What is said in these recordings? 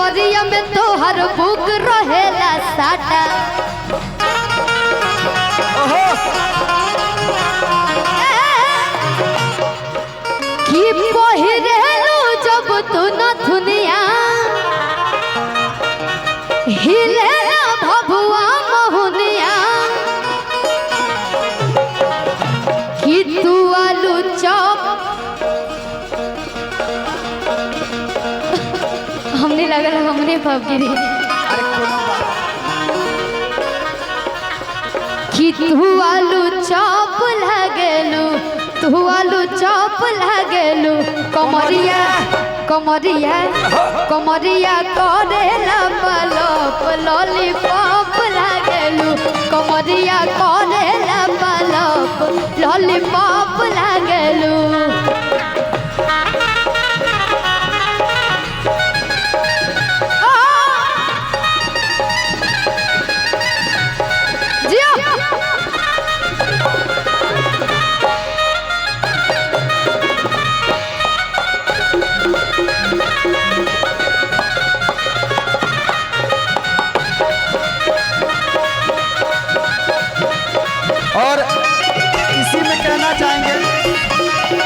गड़िया में तोहर बुक रहेला साटा कि पहिरेलू जब तू न दुनिया हिले भभुआ मोहनिया कि तू आलू चॉप हमने लगल हमने पबगिरी कि तू आलू चॉप लगेलू तू आलू चॉप लगेलू कमरिया कमरिया कमरिया करेला पलप लॉलीपॉप लगेलू कमरिया करेला पलप लॉलीपॉप लगेलू और इसी में कहना चाहेंगे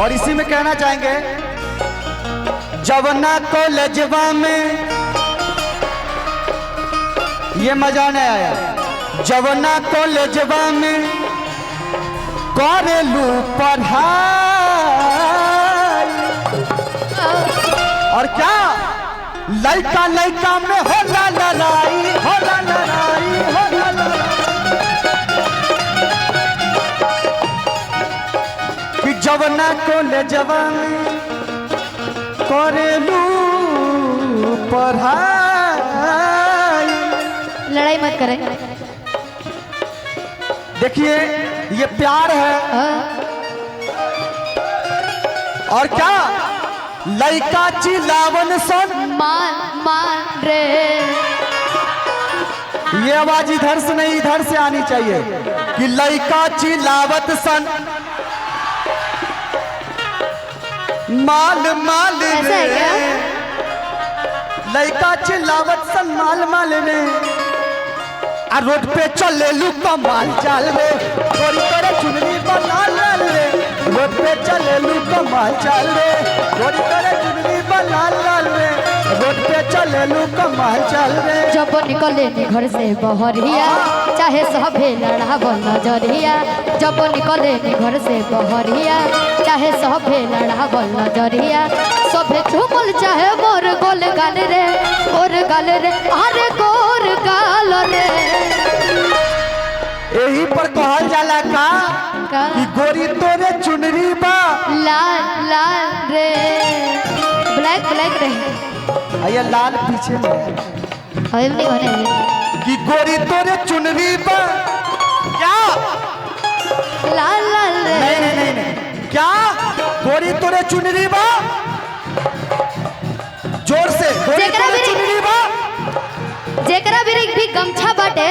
और इसी में कहना चाहेंगे जवना कॉलेजवा में ये मजा नहीं आया जवना कॉलेजवा में करेलू पढ़ाई और क्या लड़का लड़का में होला लड़ाई होला लड़ाई होला लड़ाई कि जवना को ले जवान करेलू पढ़ाई लड़ाई मत करें देखिए ये प्यार है और क्या लड़का चिल्लावन सन मान मान रे ये आवाज इधर से नहीं इधर से आनी चाहिए कि लड़का चिल्लावत सन माल माल ऐसा है क्या? लड़का चिल्लावत सन माल माल रे आ रोड पे चले लू कमाल चाल रे गोरी तोरे चुनरी पर लाल लाल रे रोड पे चले लू कमाल चाल रे गोरी तोरे चुनरी पर लाल लाल रे रोड पे चले लू कमाल चाल रे जब निकले नी घर से बहरिया चाहे सभे लड़ा बोल नजरिया जब निकले नी घर से बहरिया चाहे सभे लड़ा बोल नजरिया सभे झूमल चाहे मोर गोल गाल रे और गाल रे अरे गोर गाल रे यही पर कहल जाला का कि गोरी तोरे चुनरी बा लाल लाल रे ब्लैक ब्लैक रे ये लाल पीछे में अभी नहीं होने कि गोरी तोरे चुनरी बा क्या लाल लाल रे नहीं नहीं नहीं नहीं क्या गोरी तोरे चुनरी बा जोर से गोरी जेकरा तोरे भी- चुनरी बा जेकरा भी गमछा बाटे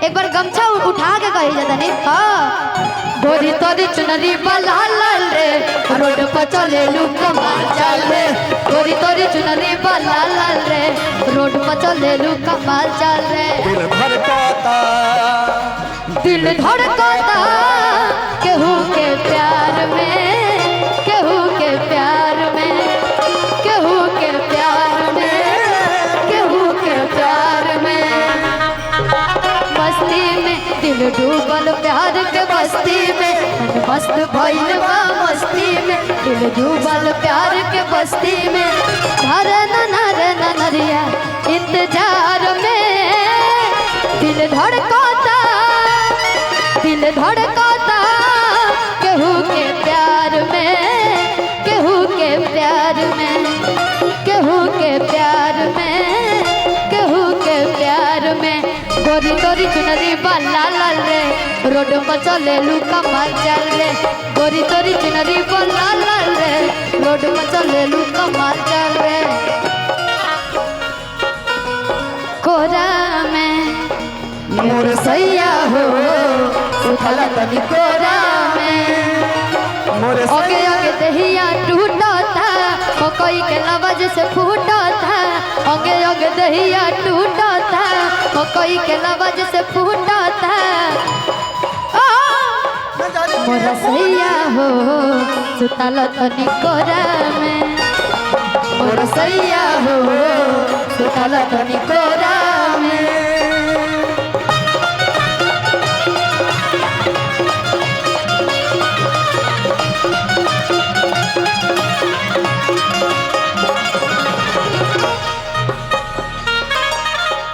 एक बार गमछा उठा के कही जाता नहीं हाँ गोरी तोरी चुनरी बा लाल लाल रे रोड पर चले लू कमाल चाल रे गोरी तोरी चुनरी बा लाल लाल रे रोड पर चले लू कमाल चाल रे दिल धड़काता दिल धड़काता केहू के प्यार में केहू के प्यार में केहू के प्यार में केहू के प्यार में मस्ती में दिल डूबल प्यार के बस्ती में मन मस्त भइल बा मस्ती में दिल डूबल प्यार के बस्ती में नरिया इंतजार में दिल धड़काता केहू के प्यार में केहू के प्यार में केहू के प्यार में केहू के प्यार में गोरी तोरी चुनरी बाला लाल रे रोड पर चले लू कमाल चल रे गोरी तोरी चुनरी बाला लाल रे रोड पर चले लू कमाल चल रे कोरा में मोर सैया हो सुतल तनी कोरा में मोरे ओके ओके दहिया टूटा था मकई के लवज से फूटा था ओगे ओगे दहिया टूटा था मकई के लवज से फूटा था मोर सैया हो सुतल तनी कोरा में मोर सैया हो सुतल तनी कोरा में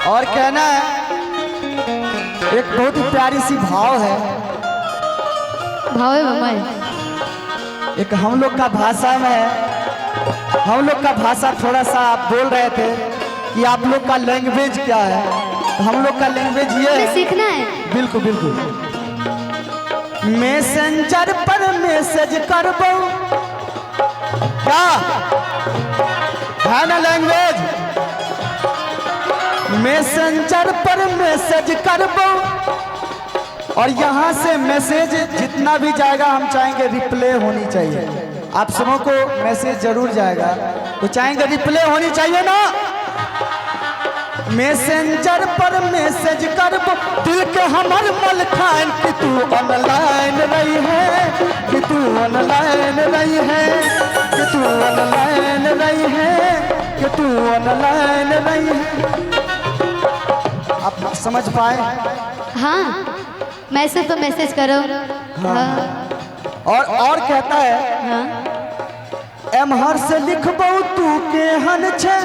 और कहना है एक बहुत ही प्यारी सी भाव है, भावे मम्मा एक हम लोग का भाषा में है। हम लोग का भाषा थोड़ा सा आप बोल रहे थे कि आप लोग का लैंग्वेज क्या है, तो हम लोग का लैंग्वेज ये है। सीखना है। बिल्कुल बिल्कुल। मैसेंजर पर मैसेज करबो क्या है ना लैंग्वेज। मैसेंजर पर मैसेज करबो और यहाँ से मैसेज जितना भी जाएगा हम चाहेंगे रिप्ले होनी चाहिए। आप सबों को मैसेज जरूर जाएगा तो चाहेंगे रिप्ले होनी चाहिए ना। मैसेंजर पर मैसेज करबो दिल के हमर मल खान कि तू ऑनलाइन रही है, कि तू ऑनलाइन रही है, कि तू ऑनलाइन रही है, कि तू ऑनलाइन रही है। आप समझ पाए? हाँ मैसेज तो मैसेज करो। हाँ। और कहता है हाँ। एमहर से लिखबो तू के हन छे,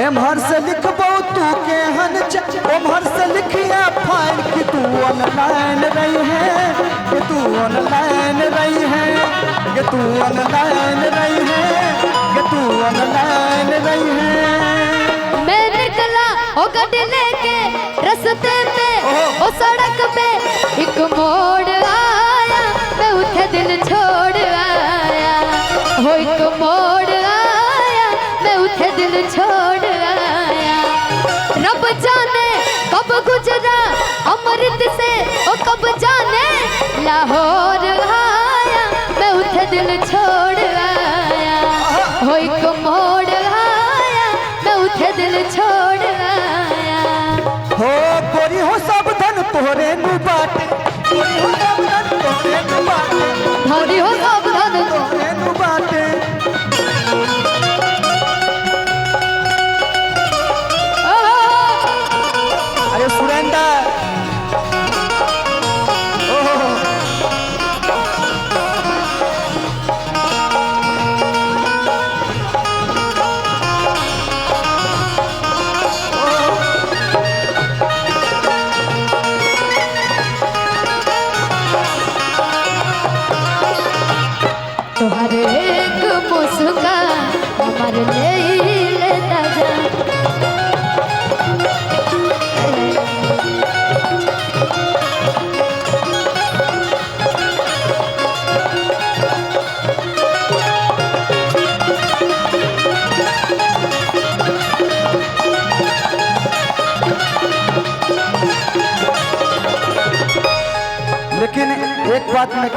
एमहर से लिखबो तू के हन छे, ओमहर से लिखिया फाइन कि तू ऑनलाइन रही है, कि तू ऑनलाइन रही है, कि तू ऑनलाइन रही है, कि तू ऑनलाइन रही है। मैं निकला ओ गड्डी लेके रस्ते पे ओ सड़क पे एक मोड़ आया मैं उठे दिल छोड़ आया हो एक मोड़ आया मैं उठे दिल छोड़ आया रब जाने कब गुजरा अमृत से ओ कब जाने लाहौर आया मैं उठे दिल छोड़ आया हो एक मोड़ आया मैं उठे दिल छोड़ आया हो गोरी हो सब धन तोहरे नु बाटे, गोरी हो सब धन तोहरे नु बाटे, धोरी हो सब धन तोहरे नु बाटे। अरे सुरेंद्र ओहो तोहर एक मुस्कान हमार ले लेता जा लेकिन एक बात मैं